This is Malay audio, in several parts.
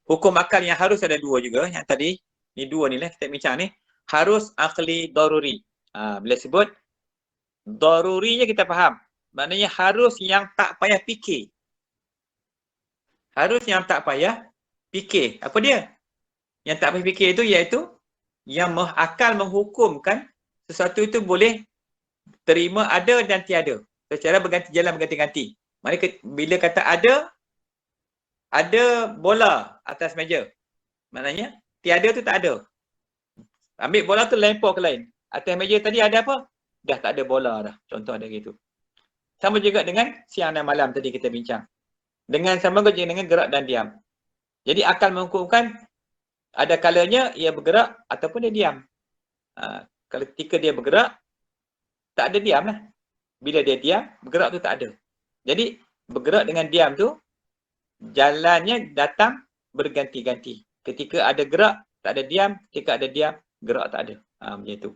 Hukum akal yang harus ada dua juga. Yang tadi, ni dua ni lah kita bincang ni. Harus akli daruri. Bila sebut darurinya kita faham. Maknanya harus yang tak payah fikir. Harus yang tak payah fikir. Apa dia? Yang tak payah fikir itu iaitu yang akal menghukumkan sesuatu itu boleh terima ada dan tiada. Secara berganti-ganti. Maknanya bila kata ada bola atas meja. Maknanya tiada tu tak ada. Ambil bola tu lempar ke lain. Atas meja tadi ada apa? Dah tak ada bola dah. Contoh ada gitu. Sama juga dengan siang dan malam tadi kita bincang. Sama juga dengan gerak dan diam. Jadi akal menghukumkan ada kalanya ia bergerak ataupun dia diam. Kalau ketika dia bergerak, tak ada diam lah. Bila dia diam, bergerak tu tak ada. Jadi bergerak dengan diam tu, jalannya datang berganti-ganti. Ketika ada gerak, tak ada diam. Ketika ada diam, gerak tak ada. Macam tu.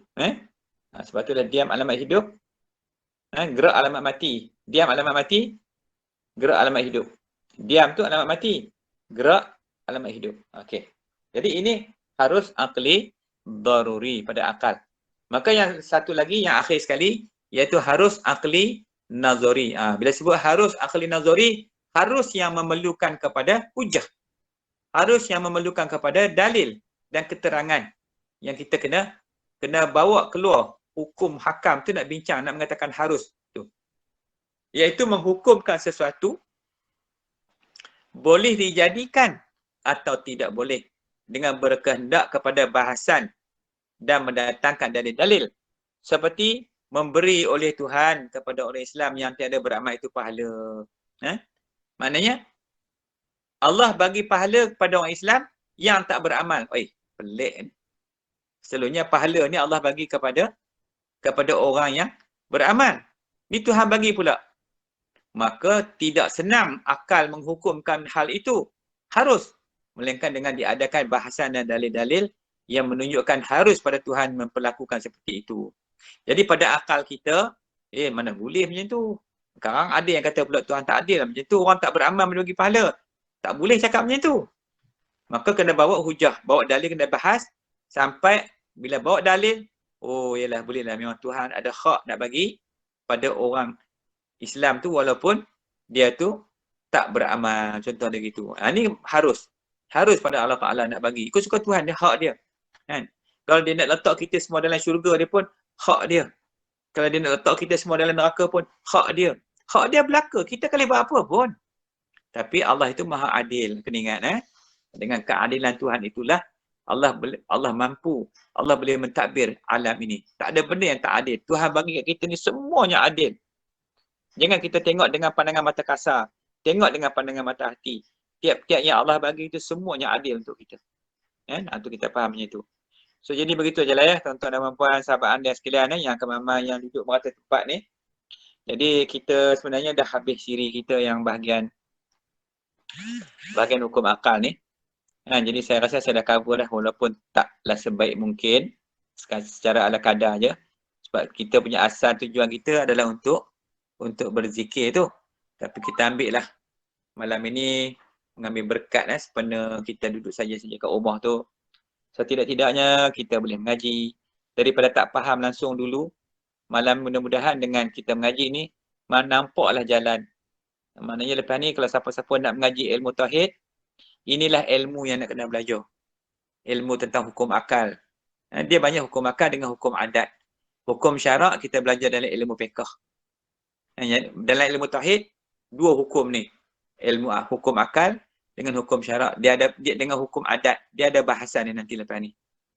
Sebab itulah diam alamat hidup. Gerak alamat mati. Diam alamat mati, gerak alamat hidup. Diam tu alamat mati, gerak alamat hidup. Okey. Jadi ini harus akli daruri pada akal. Maka yang satu lagi yang akhir sekali iaitu harus akli nazari. Bila sebut harus akli nazari, harus yang memerlukan kepada hujah. Harus yang memerlukan kepada dalil dan keterangan yang kita kena bawa keluar. Hukum hakam tu nak bincang, nak mengatakan harus tu. Iaitu menghukumkan sesuatu boleh dijadikan atau tidak boleh dengan berkehendak kepada bahasan dan mendatangkan dalil-dalil. Seperti memberi oleh Tuhan kepada orang Islam yang tiada beramal itu pahala. Maknanya Allah bagi pahala kepada orang Islam yang tak beramal. Pelik. Selalunya pahala ni Allah bagi kepada orang yang beramal. Ni Tuhan bagi pula. Maka tidak senang akal menghukumkan hal itu. Harus. Melainkan dengan diadakan bahasan dan dalil-dalil yang menunjukkan harus pada Tuhan memperlakukan seperti itu. Jadi pada akal kita, mana boleh macam tu. Sekarang ada yang kata pula Tuhan tak adil macam tu. Orang tak beramal bagi pahala. Tak boleh cakap macam tu. Maka kena bawa hujah. Bawa dalil kena bahas. Sampai bila bawa dalil, yalah bolehlah. Memang Tuhan ada hak nak bagi pada orang Islam tu walaupun dia tu tak beramal. Contoh dia gitu. Ini harus. Harus pada Allah Ta'ala nak bagi. Ikut suka Tuhan, dia hak dia. Kan? Kalau dia nak letak kita semua dalam syurga dia pun, hak dia. Kalau dia nak letak kita semua dalam neraka pun, hak dia. Hak dia belaka. Kita boleh buat apa pun. Tapi Allah itu maha adil. Kena ingat. Dengan keadilan Tuhan itulah Allah mampu. Allah boleh mentadbir alam ini. Tak ada benda yang tak adil. Tuhan bagi kat kita ni semuanya adil. Jangan kita tengok dengan pandangan mata kasar. Tengok dengan pandangan mata hati. Tiap-tiap yang Allah bagi itu semuanya adil untuk kita. Untuk kita faham macam itu. So jadi begitu je lah ya tuan-tuan dan puan sahabat anda sekalian yang kemampuan yang duduk merata tempat ni. Jadi kita sebenarnya dah habis siri kita yang bahagian hukum akal ni. Jadi saya rasa saya dah cover dah walaupun taklah sebaik mungkin. Secara ala kadar je. Sebab kita punya asal tujuan kita adalah untuk berzikir tu. Tapi kita ambil lah malam ini mengambil berkat sepenuh kita duduk saja kat rumah tu. So tidak-tidaknya kita boleh mengaji. Daripada tak faham langsung dulu, malam mudah-mudahan dengan kita mengaji ni, nampaklah jalan. Maknanya lepas ni kalau siapa-siapa nak mengaji ilmu tauhid, inilah ilmu yang nak kena belajar. Ilmu tentang hukum akal. Dia banyak hukum akal dengan hukum adat. Hukum syarak kita belajar dalam ilmu fiqh. Dalam ilmu tauhid, dua hukum ni. Ilmu hukum akal dengan hukum syarak. Dia dengan hukum adat. Dia ada bahasan ni nanti lepas ni.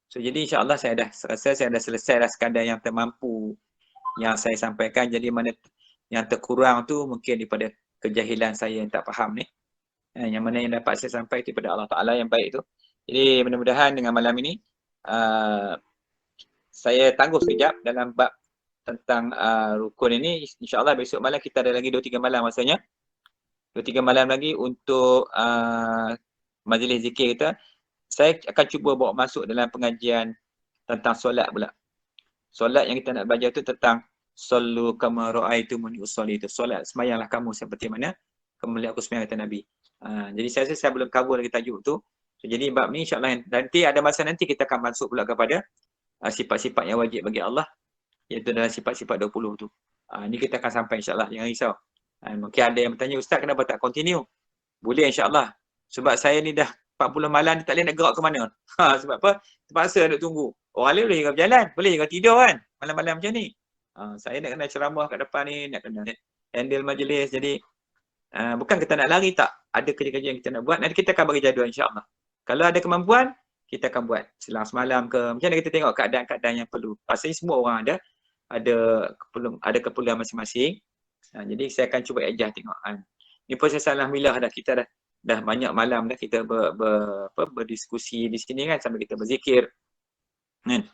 So jadi insya-Allah saya dah selesai dah sekadar yang termampu yang saya sampaikan. Jadi mana yang terkurang tu mungkin daripada kejahilan saya yang tak faham ni. Yang mana yang dapat saya sampaikan daripada Allah Ta'ala yang baik tu. Jadi mudah-mudahan dengan malam ini saya tangguh sekejap dalam bab tentang rukun ini. InsyaAllah besok malam kita ada lagi 2-3 malam masanya. 2-3 malam lagi untuk majlis zikir kita. Saya akan cuba bawa masuk dalam pengajian tentang solat pula. Solat yang kita nak belajar tu tentang sallu kama ra'aitumuni usolli itu. Solat, semayanglah kamu seperti mana kemuliaan aku sembahyang kata Nabi. Jadi saya rasa saya belum cover lagi tajuk tu. So, jadi bab ni insyaAllah nanti ada masa nanti kita akan masuk pula kepada sifat-sifat yang wajib bagi Allah, iaitu dalam sifat-sifat 20 tu. Ni kita akan sampai insyaAllah, jangan risau. Mungkin ada yang bertanya, Ustaz kenapa tak continue? Boleh insyaAllah. Sebab saya ni dah 40 malam ni tak boleh nak gerak ke mana. Sebab apa? Terpaksa nak tunggu. Orang lain boleh juga berjalan, boleh juga tidur kan malam-malam macam ni. Saya nak kena ceramah kat depan ni, nak kena handle majlis. Jadi bukan kita nak lari, tak. Ada kerja-kerja yang kita nak buat. Nanti kita akan bagi jadual insyaAllah. Kalau ada kemampuan, kita akan buat selang semalam ke. Macam mana kita tengok keadaan-keadaan yang perlu. Pastinya semua orang ada keperluan masing-masing. Jadi saya akan cuba adjust tengok. Ni proses alhamdulillah dah, kita dah banyak malam dah kita berdiskusi di sini kan, sambil kita berzikir. Kan?